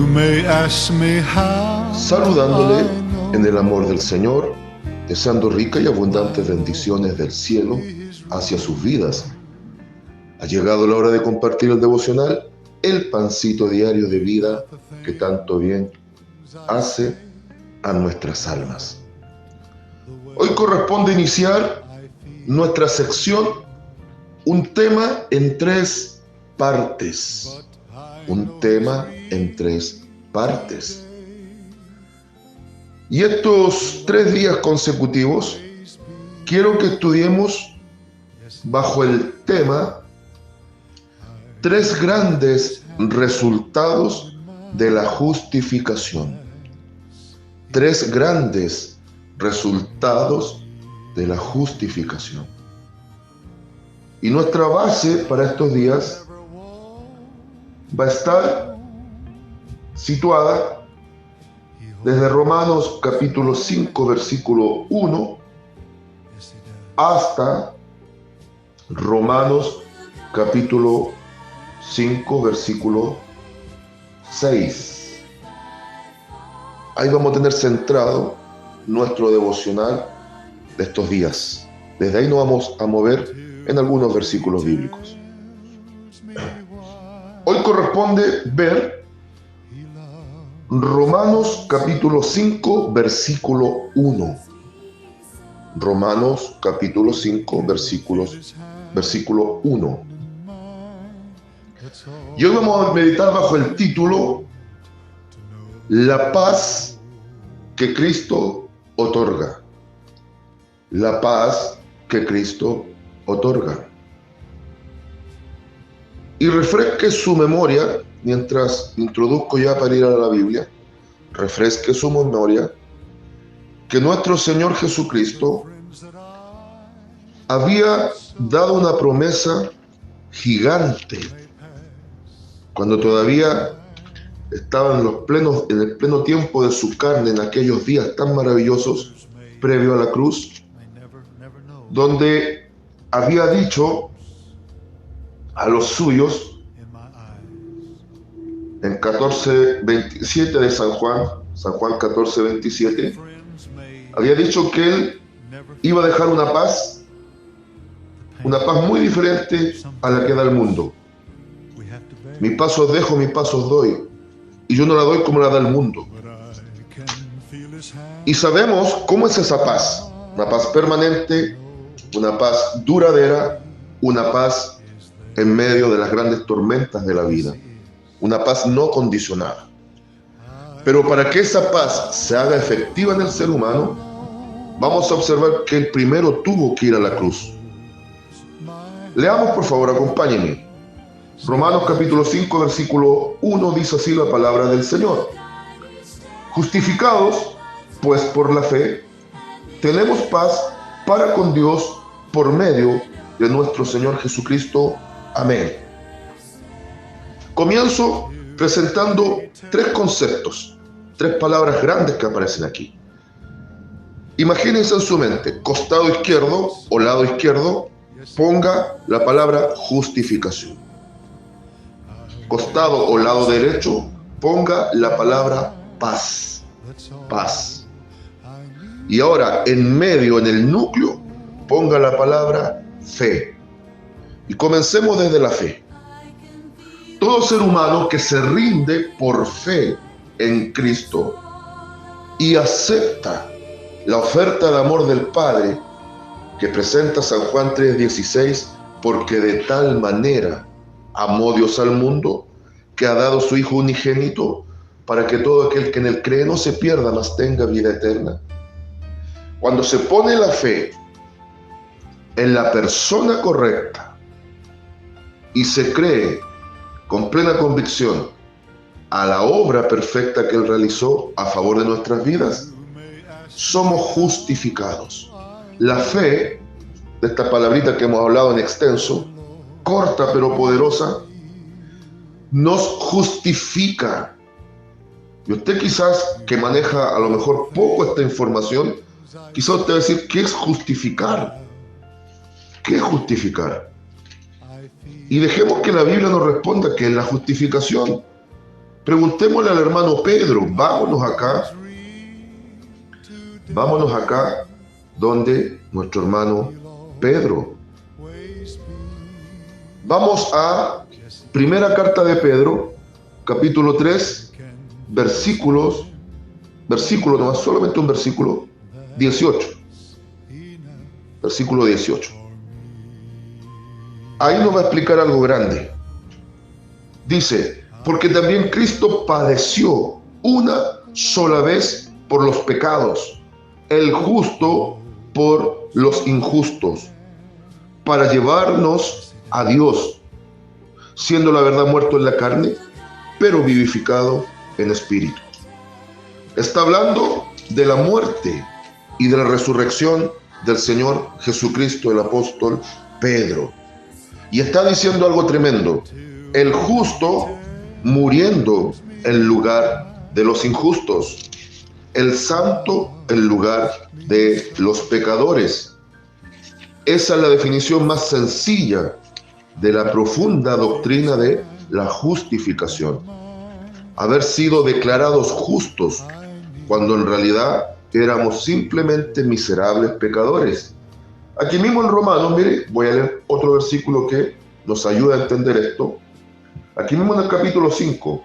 may ask me how, saludándole en el amor del Señor, deseando ricas y abundantes bendiciones del cielo hacia sus vidas. Ha llegado la hora de compartir el devocional, el pancito diario de vida que tanto bien hace a nuestras almas. Hoy corresponde iniciar nuestra sección, un tema en tres partes. Un tema en tres partes. Y estos 3 días consecutivos quiero que estudiemos bajo el tema 3 grandes resultados de la justificación. 3 grandes resultados de la justificación. Y nuestra base para estos días va a estar situada desde Romanos capítulo 5 versículo 1 hasta Romanos capítulo 5 versículo 6. Ahí vamos a tener centrado nuestro devocional de estos días. Desde ahí nos vamos a mover en algunos versículos bíblicos. Hoy corresponde ver Romanos capítulo 5 versículo 1. Romanos capítulo 5 versículo 1. Y hoy vamos a meditar bajo el título La paz que Cristo otorga. La paz que Cristo otorga. Y refresque su memoria, mientras introduzco ya para ir a la Biblia, refresque su memoria, que nuestro Señor Jesucristo había dado una promesa gigante cuando todavía estaba en el pleno tiempo de su carne, en aquellos días tan maravillosos previo a la cruz, donde había dicho a los suyos, en 14:27 de San Juan 14:27, había dicho que Él iba a dejar una paz muy diferente a la que da el mundo. Mi paz os dejo, mi paz os doy, y yo no la doy como la da el mundo. Y sabemos cómo es esa paz, una paz permanente, una paz duradera, una paz en medio de las grandes tormentas de la vida, una paz no condicionada. Pero para que esa paz se haga efectiva en el ser humano, vamos a observar que el primero tuvo que ir a la cruz. Leamos, por favor, acompáñenme. Romanos capítulo 5, versículo 1 dice así la palabra del Señor. Justificados, pues por la fe, tenemos paz para con Dios por medio de nuestro Señor Jesucristo. Amén. Comienzo presentando 3 conceptos, 3 palabras grandes que aparecen aquí. Imagínense en su mente, costado izquierdo o lado izquierdo, ponga la palabra justificación. Costado o lado derecho, ponga la palabra paz. Paz. Y ahora, en medio, en el núcleo, ponga la palabra fe. Y comencemos desde la fe. Todo ser humano que se rinde por fe en Cristo y acepta la oferta de amor del Padre que presenta San Juan 3:16, porque de tal manera amó Dios al mundo que ha dado su Hijo unigénito para que todo aquel que en él cree no se pierda, mas tenga vida eterna. Cuando se pone la fe en la persona correcta y se cree con plena convicción a la obra perfecta que Él realizó a favor de nuestras vidas, somos justificados. La fe, de esta palabrita que hemos hablado en extenso, corta pero poderosa, nos justifica. Y usted quizás, que maneja a lo mejor poco esta información, quizás usted va a decir, ¿qué es justificar? ¿Qué es justificar? Y dejemos que la Biblia nos responda que en la justificación Preguntémosle al hermano Pedro, vámonos acá donde nuestro hermano Pedro. Vamos a primera carta de Pedro, capítulo 3, versículo nomás, solamente un versículo, 18. Versículo 18. Ahí nos va a explicar algo grande. Dice, porque también Cristo padeció una sola vez por los pecados, el justo por los injustos, para llevarnos a Dios, siendo la verdad muerto en la carne, pero vivificado en espíritu. Está hablando de la muerte y de la resurrección del Señor Jesucristo, el apóstol Pedro. Y está diciendo algo tremendo. El justo muriendo en lugar de los injustos. El santo en lugar de los pecadores. Esa es la definición más sencilla de la profunda doctrina de la justificación. Haber sido declarados justos cuando en realidad éramos simplemente miserables pecadores. Aquí mismo en Romanos, mire, voy a leer otro versículo que nos ayuda a entender esto. Aquí mismo en el capítulo 5,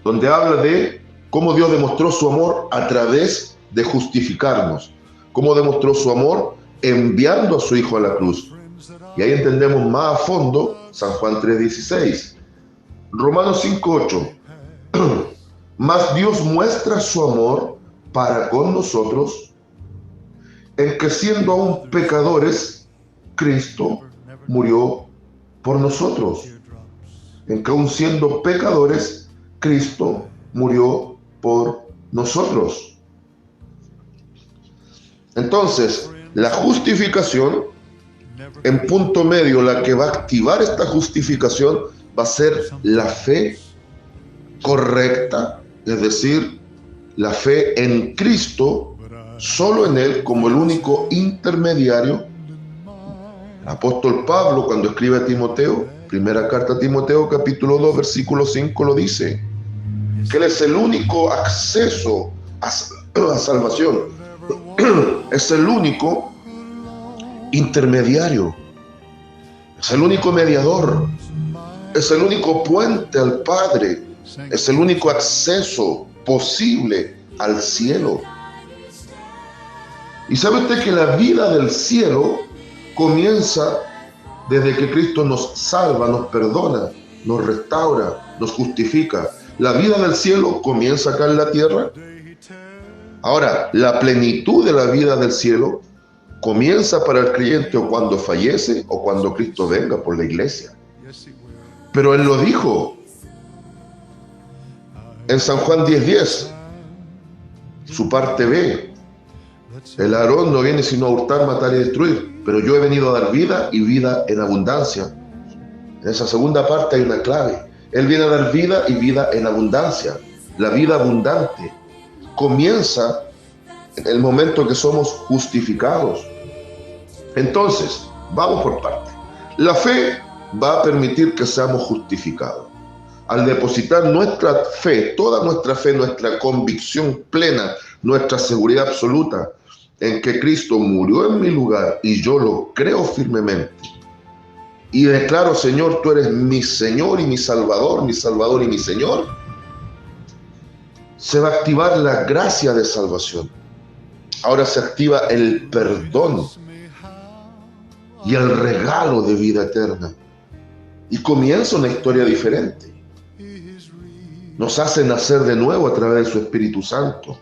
donde habla de cómo Dios demostró su amor a través de justificarnos, cómo demostró su amor enviando a su Hijo a la cruz. Y ahí entendemos más a fondo San Juan 3:16. Romanos 5:8. Mas Dios muestra su amor para con nosotros en que siendo aún pecadores, Cristo murió por nosotros. En que aún siendo pecadores, Cristo murió por nosotros. Entonces, la justificación, en punto medio, la que va a activar esta justificación va a ser la fe correcta, es decir, la fe en Cristo, solo en Él como el único intermediario. El apóstol Pablo, cuando escribe a Timoteo, primera carta a Timoteo, capítulo 2, versículo 5, lo dice, que Él es el único acceso a salvación, es el único intermediario, es el único mediador, es el único puente al Padre, es el único acceso posible al cielo. Y sabe usted que la vida del cielo comienza desde que Cristo nos salva, nos perdona, nos restaura, nos justifica. La vida del cielo comienza acá en la tierra. Ahora, la plenitud de la vida del cielo comienza para el creyente o cuando fallece o cuando Cristo venga por la iglesia. Pero Él lo dijo en San Juan 10:10, su parte B. El ladrón no viene sino a hurtar, matar y destruir, pero yo he venido a dar vida y vida en abundancia. En esa segunda parte hay una clave. Él viene a dar vida y vida en abundancia. La vida abundante comienza en el momento que somos justificados. Entonces, vamos por partes. La fe va a permitir que seamos justificados. Al depositar nuestra fe, toda nuestra fe, nuestra convicción plena, nuestra seguridad absoluta en que Cristo murió en mi lugar y yo lo creo firmemente. Y declaro, Señor, tú eres mi Señor y mi Salvador y mi Señor. Se va a activar la gracia de salvación. Ahora se activa el perdón y el regalo de vida eterna. Y comienza una historia diferente. Nos hace nacer de nuevo a través de su Espíritu Santo.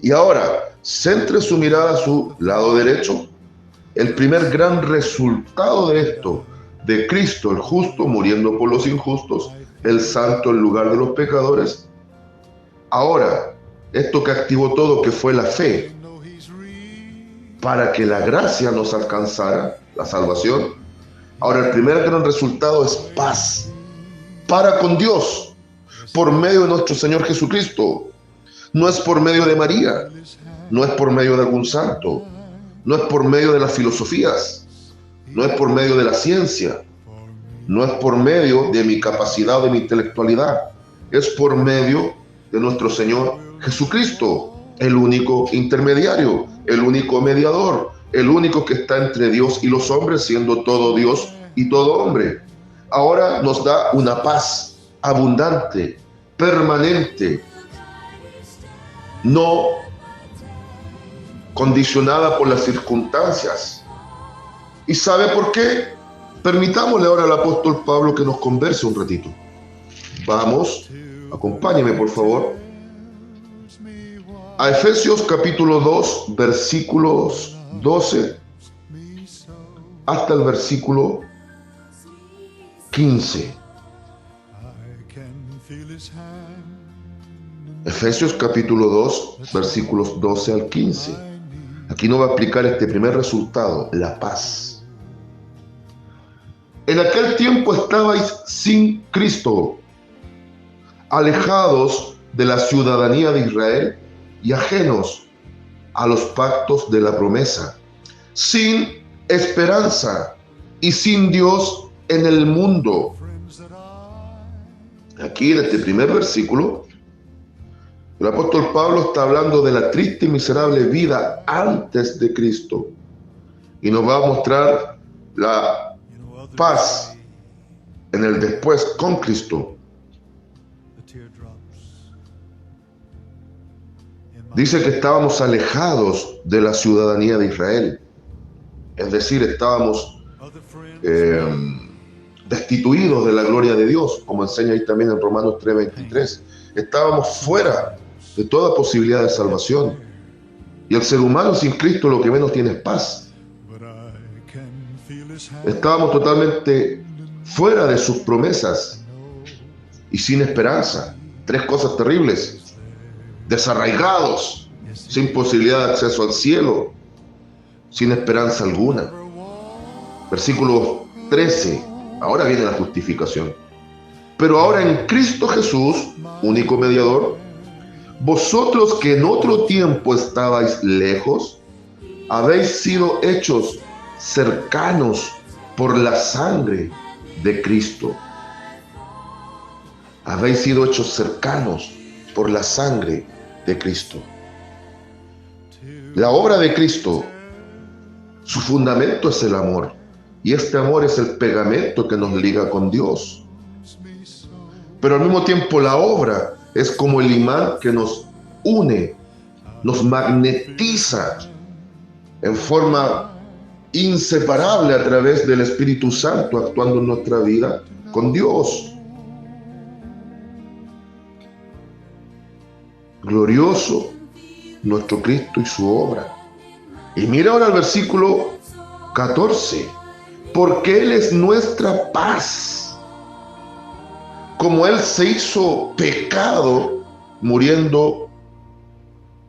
Y ahora, centre su mirada a su lado derecho. El primer gran resultado de esto, de Cristo el justo muriendo por los injustos, el santo en lugar de los pecadores. Ahora, esto que activó todo, que fue la fe, para que la gracia nos alcanzara, la salvación. Ahora, el primer gran resultado es paz para con Dios, por medio de nuestro Señor Jesucristo. No es por medio de María, no es por medio de algún santo, no es por medio de las filosofías, no es por medio de la ciencia, no es por medio de mi capacidad o de mi intelectualidad. es por medio de nuestro Señor Jesucristo, el único intermediario, el único mediador, el único que está entre Dios y los hombres, siendo todo Dios y todo hombre. Ahora nos da una paz abundante, permanente, no condicionada por las circunstancias. ¿Y sabe por qué? Permitámosle ahora al apóstol Pablo que nos converse un ratito. Vamos, acompáñeme por favor a Efesios capítulo 2, versículos 12 hasta el versículo 15. Efesios capítulo 2, versículos 12 al 15. Aquí nos va a explicar este primer resultado, la paz. En aquel tiempo estabais sin Cristo, alejados de la ciudadanía de Israel y ajenos a los pactos de la promesa, sin esperanza y sin Dios en el mundo. Aquí en este primer versículo, el apóstol Pablo está hablando de la triste y miserable vida antes de Cristo y nos va a mostrar la paz en el después con Cristo. Dice que estábamos alejados de la ciudadanía de Israel, es decir, estábamos destituidos de la gloria de Dios, como enseña ahí también en Romanos 3:23. Estábamos fuera de toda posibilidad de salvación. Y el ser humano sin Cristo lo que menos tiene es paz. Estábamos totalmente fuera de sus promesas y sin esperanza. Tres cosas terribles. Desarraigados, sin posibilidad de acceso al cielo, sin esperanza alguna. Versículo 13. Ahora viene la justificación. Pero ahora en Cristo Jesús, único mediador, vosotros que en otro tiempo estabais lejos, habéis sido hechos cercanos por la sangre de Cristo. Habéis sido hechos cercanos por la sangre de Cristo. La obra de Cristo, su fundamento es el amor, y este amor es el pegamento que nos liga con Dios. Pero al mismo tiempo la obra es como el imán que nos une, nos magnetiza en forma inseparable a través del Espíritu Santo actuando en nuestra vida con Dios. Glorioso nuestro Cristo y su obra. Y mira ahora el versículo 14. Porque Él es nuestra paz. Como Él se hizo pecado, muriendo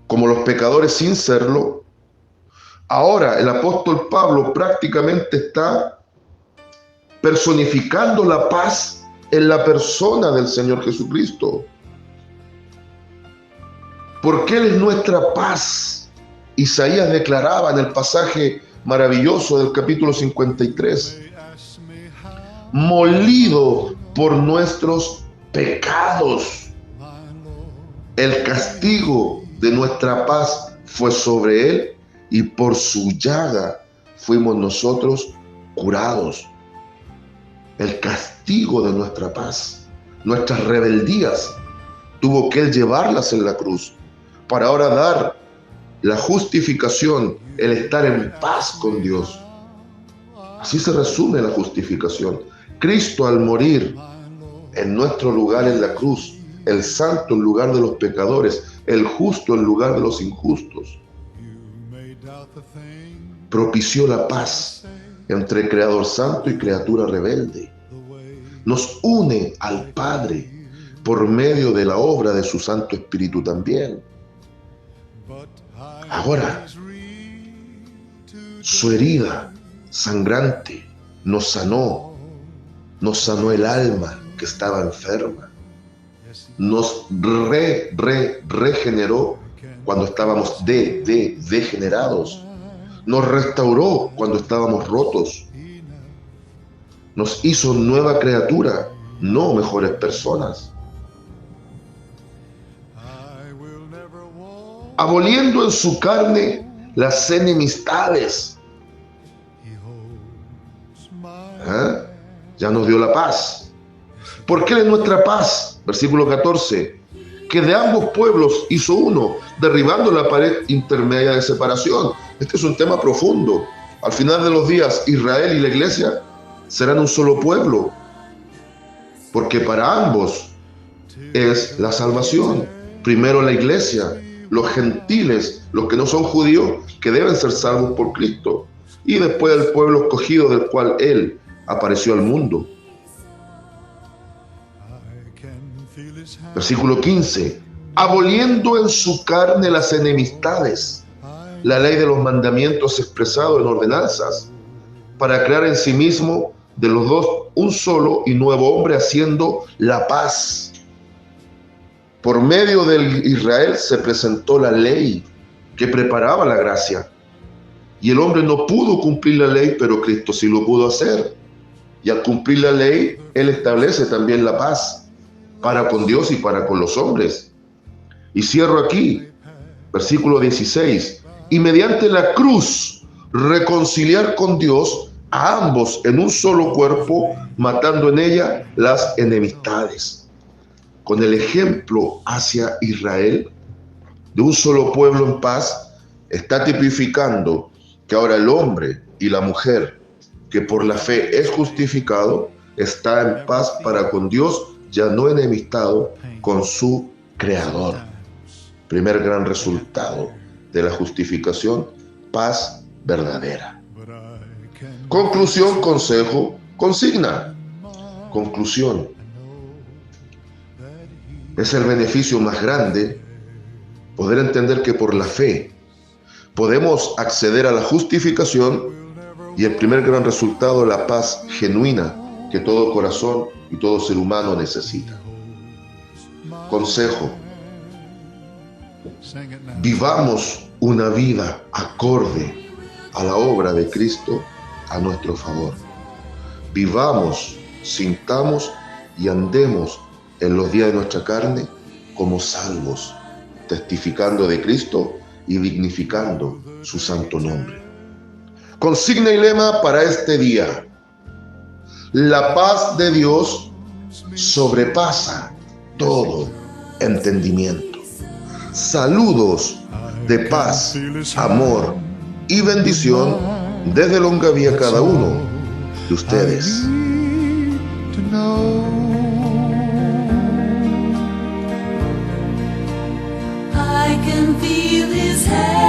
como los pecadores sin serlo, ahora el apóstol Pablo prácticamente está personificando la paz en la persona del Señor Jesucristo. Porque Él es nuestra paz. Isaías declaraba en el pasaje maravilloso del capítulo 53, molido por nuestros pecados, el castigo de nuestra paz fue sobre Él, y por su llaga fuimos nosotros curados. El castigo de nuestra paz, nuestras rebeldías, tuvo que Él llevarlas en la cruz, para ahora dar la justificación, el estar en paz con Dios. Así se resume la justificación. Cristo al morir en nuestro lugar en la cruz, el santo en lugar de los pecadores, el justo en lugar de los injustos, propició la paz entre Creador santo y criatura rebelde. Nos une al Padre por medio de la obra de su Santo Espíritu también. Ahora, su herida sangrante nos sanó el alma que estaba enferma, nos regeneró cuando estábamos degenerados, nos restauró cuando estábamos rotos, nos hizo nueva criatura, no mejores personas. aboliendo en su carne las enemistades. Ya nos dio la paz. Porque Él es nuestra paz. Versículo 14. Que de ambos pueblos hizo uno, derribando la pared intermedia de separación. Este es un tema profundo. Al final de los días, Israel y la iglesia serán un solo pueblo, porque para ambos es la salvación. Primero la iglesia, los gentiles, los que no son judíos, que deben ser salvos por Cristo, y después el pueblo escogido del cual Él apareció al mundo. Versículo 15. Aboliendo en su carne las enemistades, la ley de los mandamientos expresado en ordenanzas, para crear en sí mismo de los dos un solo y nuevo hombre, haciendo la paz. Por medio del Israel se presentó la ley que preparaba la gracia. Y el hombre no pudo cumplir la ley, pero Cristo sí lo pudo hacer. Y al cumplir la ley, Él establece también la paz para con Dios y para con los hombres. Y cierro aquí, versículo 16. Y mediante la cruz reconciliar con Dios a ambos en un solo cuerpo, matando en ella las enemistades. Con el ejemplo hacia Israel de un solo pueblo en paz, está tipificando que ahora el hombre y la mujer que por la fe es justificado, está en paz para con Dios, ya no enemistado con su Creador. Primer gran resultado de la justificación, paz verdadera. Conclusión, consejo, consigna. Conclusión. Es el beneficio más grande poder entender que por la fe podemos acceder a la justificación y el primer gran resultado, la paz genuina que todo corazón y todo ser humano necesita. Consejo. Vivamos una vida acorde a la obra de Cristo a nuestro favor. Vivamos, sintamos y andemos en los días de nuestra carne como salvos, testificando de Cristo y dignificando su santo nombre. Consigna y lema para este día: la paz de Dios sobrepasa todo entendimiento. Saludos de paz, amor y bendición desde Longaví a cada uno de ustedes. I can feel His hand.